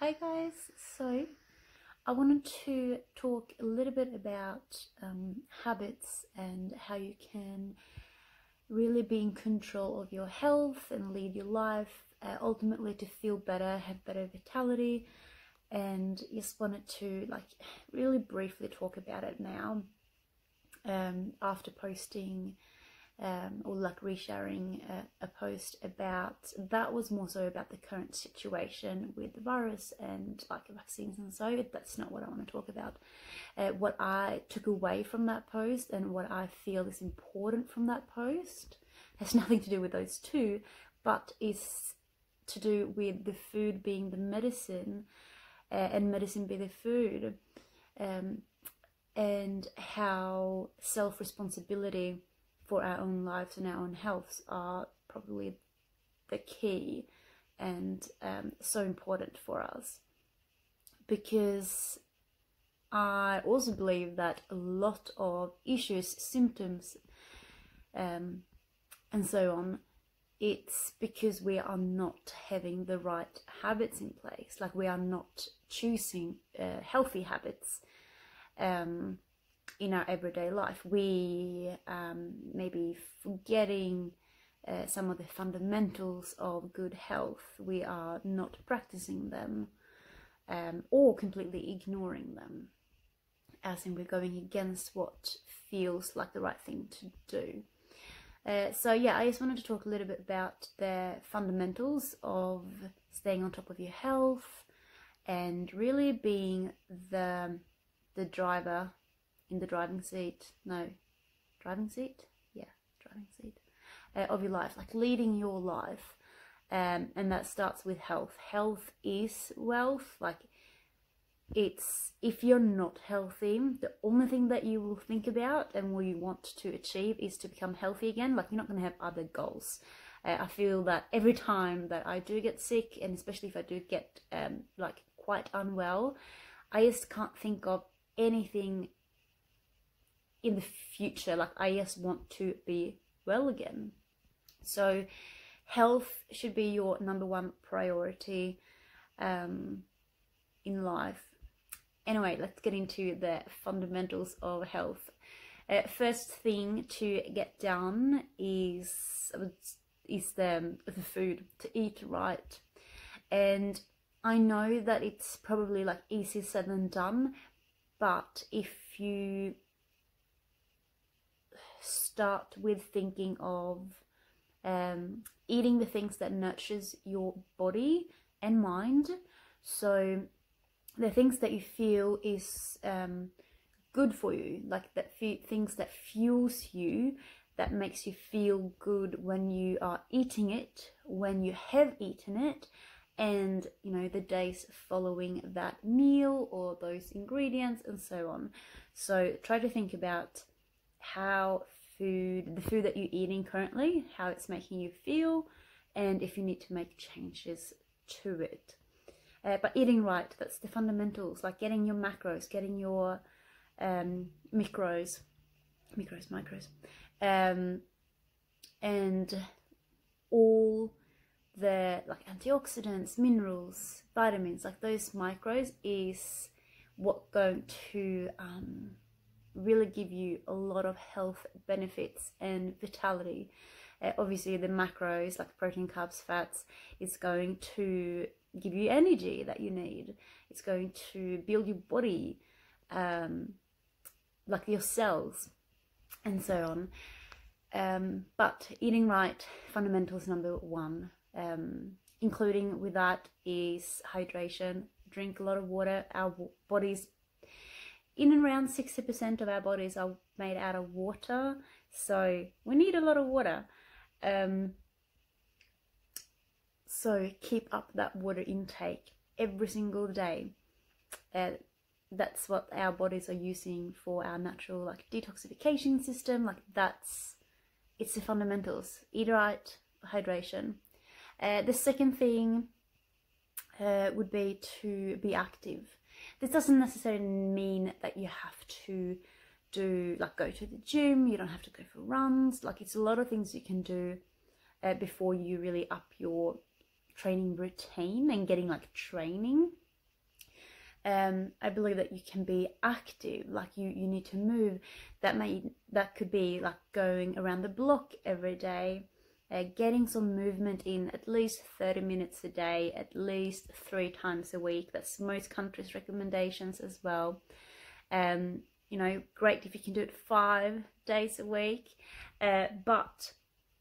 Hi guys, so I wanted to talk a little bit about habits and how you can really be in control of your health and lead your life, ultimately to feel better, have better vitality, and just wanted to really briefly talk about it now after posting or resharing a post about that was more so about the current situation with the virus and vaccines, and so that's not what I want to talk about. What I took away from that post and what I feel is important from that post has nothing to do with those two, but is to do with the food being the medicine and medicine be the food, and how self-responsibility for our own lives and our own healths are probably the key and so important for us, because I also believe that a lot of issues, symptoms, and so on, it's because we are not having the right habits in place. We are not choosing healthy habits in our everyday life. We maybe forgetting some of the fundamentals of good health. We are not practicing them, or completely ignoring them, as in we're going against what feels like the right thing to do. So yeah, I just wanted to talk a little bit about the fundamentals of staying on top of your health and really being the driver in the driving seat of your life, leading your life, and that starts with health. Health is wealth. It's, if you're not healthy, the only thing that you will think about and what you want to achieve is to become healthy again. You're not going to have other goals. I feel that every time that I do get sick, and especially if I do get quite unwell, I just can't think of anything in the future. I just want to be well again. So health should be your number one priority in life. Anyway, let's get into the fundamentals of health. First thing to get down is the food, to eat right. And I know that it's probably easier said than done, but if you start with thinking of eating the things that nurtures your body and mind, so the things that you feel is good for you, things that fuels you, that makes you feel good when you are eating it, when you have eaten it, and the days following that meal or those ingredients and so on. So try to think about how the food that you're eating currently, how it's making you feel, and if you need to make changes to it. But eating right, that's the fundamentals, getting your macros, getting your macros, and all the antioxidants, minerals, vitamins, those macros is what going to really give you a lot of health benefits and vitality. Obviously the macros, protein, carbs, fats, is going to give you energy that you need. It's going to build your body, your cells and so on. But eating right, fundamentals number one, including with that is hydration. Drink a lot of water. Our bodies, in and around 60% of our bodies are made out of water, so we need a lot of water. So keep up that water intake every single day. That's what our bodies are using for our natural detoxification system. It's the fundamentals. Eat right, hydration. The second thing would be to be active. This doesn't necessarily mean that you have to do go to the gym. You don't have to go for runs. It's a lot of things you can do before you really up your training routine and getting training I believe that you can be active, like you need to move. That could be like going around the block every day, getting some movement in at least 30 minutes a day, at least 3 times a week. That's most countries' recommendations as well. You know, great if you can do it 5 days a week, but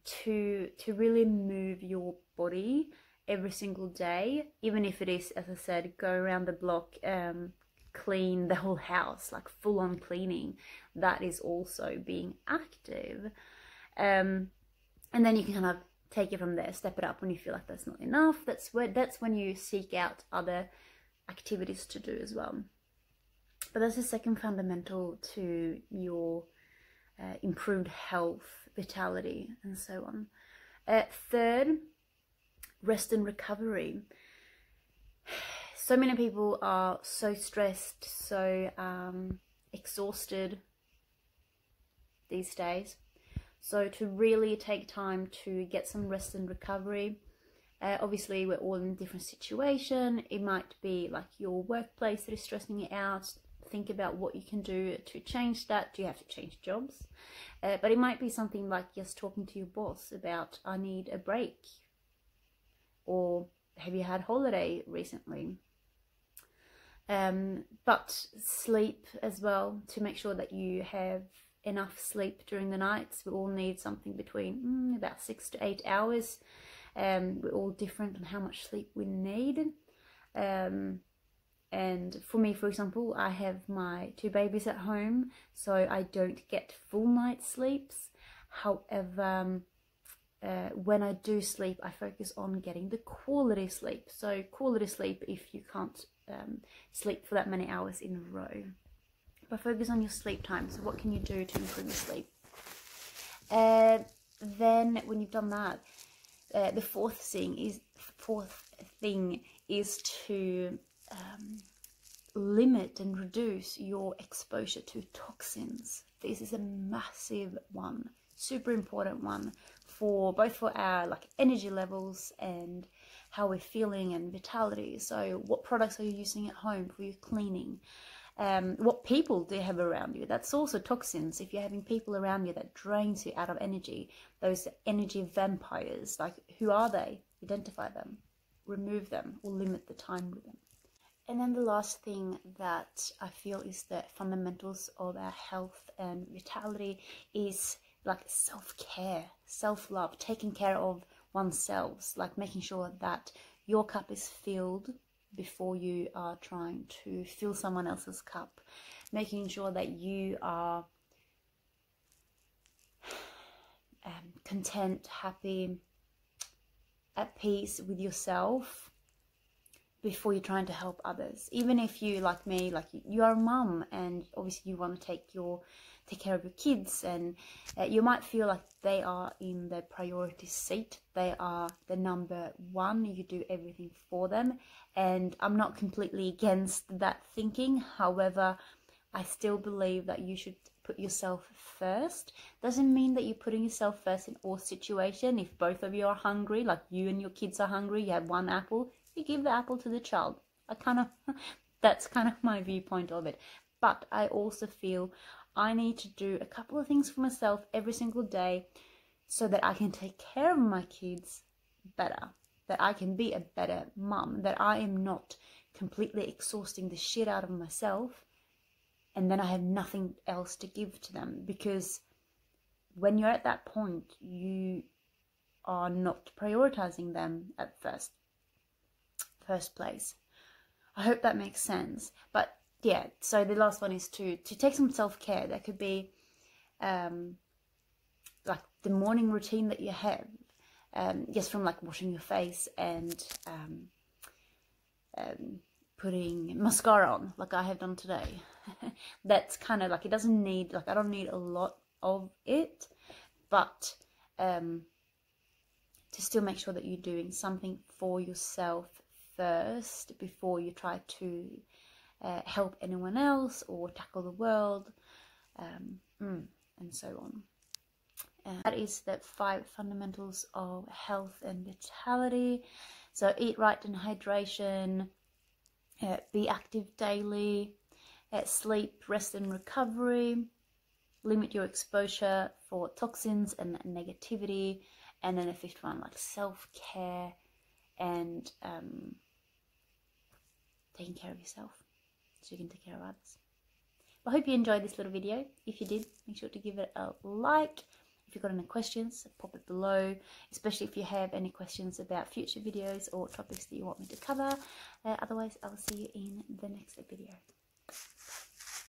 to really move your body every single day, even if it is, as I said, go around the block, clean the whole house, like full on cleaning, that is also being active. And then you can kind of take it from there, step it up when you feel like that's not enough. That's when you seek out other activities to do as well. But that's the second fundamental to your improved health, vitality, and so on. Third, rest and recovery. So many people are so stressed, so exhausted these days. So to really take time to get some rest and recovery. Obviously, we're all in a different situation. It might be like your workplace that is stressing you out. Think about what you can do to change that. Do you have to change jobs? But it might be something like just talking to your boss about, I need a break. Or have you had holiday recently? But sleep as well, to make sure that you have enough sleep during the nights. We all need something between about 6 to 8 hours. We're all different on how much sleep we need. And for me, for example, I have my 2 babies at home, so I don't get full night sleeps. However, when I do sleep, I focus on getting the quality sleep. So quality sleep if you can't sleep for that many hours in a row. But focus on your sleep time. So what can you do to improve your sleep? Then when you've done that, the fourth thing is to limit and reduce your exposure to toxins. This is a massive one, super important one for both for our like energy levels and how we're feeling and vitality. So what products are you using at home for your cleaning? What people do you have around you? That's also toxins. If you're having people around you that drains you out of energy, those energy vampires, like who are they? Identify them, remove them, or limit the time with them. And then the last thing that I feel is the fundamentals of our health and vitality is like self-care, self-love, taking care of oneself, like making sure that your cup is filled before you are trying to fill someone else's cup, making sure that you are content, happy, at peace with yourself before you're trying to help others. Even if you, like me, like you are a mum and obviously you want to take care of your kids, and you might feel like they are in the priority seat, they are the number one, you do everything for them. And I'm not completely against that thinking. However, I still believe that you should put yourself first. Doesn't mean that you're putting yourself first in all situations. If both of you are hungry, like you and your kids are hungry, you have 1 apple, you give the apple to the child. That's kind of my viewpoint of it. But I also feel I need to do a couple of things for myself every single day so that I can take care of my kids better, that I can be a better mum, that I am not completely exhausting the shit out of myself and then I have nothing else to give to them. Because when you're at that point, you are not prioritizing them at first place. I hope that makes sense. But yeah, so the last one is to take some self-care. That could be like the morning routine that you have, just from like washing your face and putting mascara on, like I have done today. That's kind of like, it doesn't need, like I don't need a lot of it, but to still make sure that you're doing something for yourself first before you try to help anyone else or tackle the world, and so on. That is the 5 fundamentals of health and vitality. So eat right and hydration, Be active daily. Sleep, rest and recovery. Limit your exposure for toxins and negativity. And then the fifth one, like self-care and taking care of yourself so you can take care of others. I hope you enjoyed this little video. If you did, make sure to give it a like. If you've got any questions, pop it below, especially if you have any questions about future videos or topics that you want me to cover. Otherwise, I will see you in the next video.